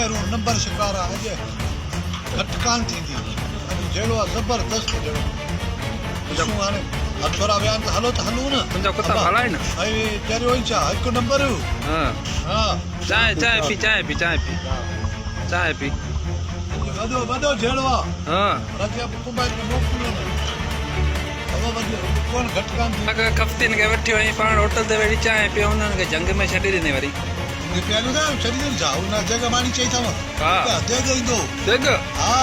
पहिरों नंबर शिकार आहे अॼु घटि कान थींदी जहिड़ो आहे ज़बरदस्त जहिड़ो ॾिसूं हाणे थोरा विया आहिनि त हलो त हलूं न तुंहिंजा कुता भला आहिनि भाई चरियो ई छा हिकु नंबर हा हा चांहि पी वॾो जहिड़ो आहे हा राजा मोबाइल में मोकिलियो न कोन घटि कान थी अगरि खपतीनि खे वठी वञी पाण होटल ते वेठी चांहि पियो हुननि खे जंग में छॾे ॾिनी वरी पहिरियों न छॾींदुमि छा हुन जॻह मानी चई अथव हा देग ईंदो देग हा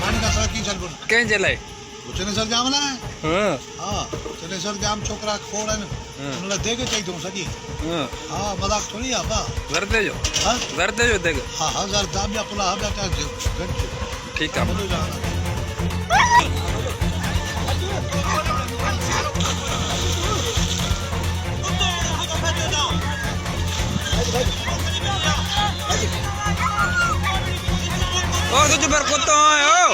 मानी खां सवाइ कीअं छॾिबो कंहिंजे लाइ चनेसर जाम लाइ हा हा चनेसर जाम छोकिरा खोड़ आहिनि हुन लाइ देग चई अथऊं सॼी हा मज़ाक थोरी आहे बा वर्दे जो देग हा हज़ार दाबिया पुला हॿिया घटि ठीकु आहे ओ तुझे पर कुत्ता आयो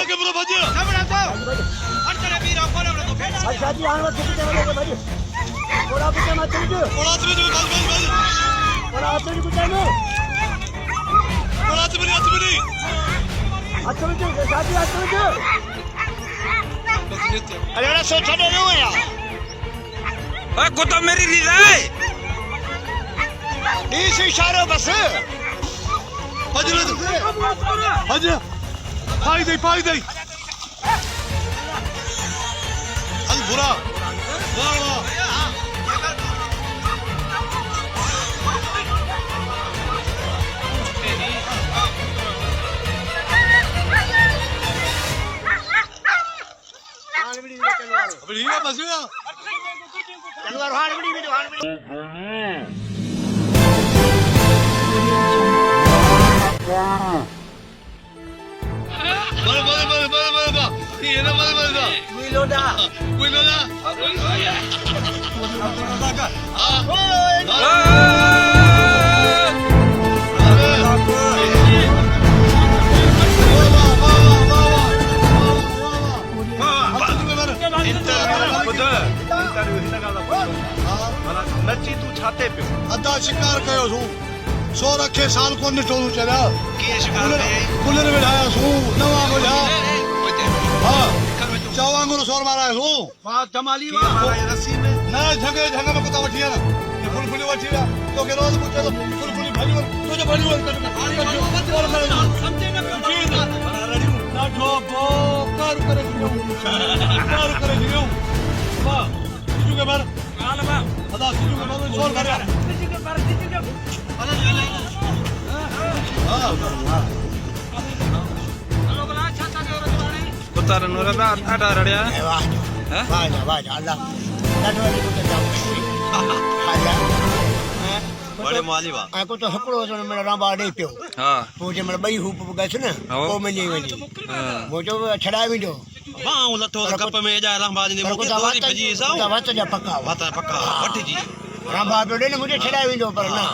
शादी आने वाले कितने वाले भाई थोड़ा कुछ मत चल थोड़ा तो कुछ नहीं अच्छा शादी अरे ना सोच छड़े नो यार ओ कुत्ता मेरी रीज़ है इस इशारे बस हज पाई दे हल बुरा वाह वाह बढ़िया बस तलवार हाड़ बड़ी नची तू छाते पे अदा शिकार कयो सू 100 रखे साल को निठो चला के शिकार कुलर बिठाया सू नवा बोला हां चवांगुर सोर मारा सू वाह जमाली वाह रस्सी में ना झंगे में कुत्ता वठिया ना फुल वठिया तो के रोज पूछे तो फुल भरी तुझे भरी समझे ना ना जो बो कर करे वाह सीजू के बार हां बा अदा सीजू के बार जोर कर सीजू के बार कुत्ता नूरा बा आटा रड़िया वाह वाह अल्लाह ॾाढो कुत्ता जाम बड़े माली वा आ को तो हकड़ो जो मेरा रांबा ॾे पियो हा पोइ जे बई हूप गस न पोइ मंझि वञी वो जो छॾाए विंदो वाह लथो त कप में एजा रांबा जी मुके तोरी भजी सां वत जा पक्का पक्का वठजी रांबा पियो ॾे न मुझे छॾाए विंदो पर ना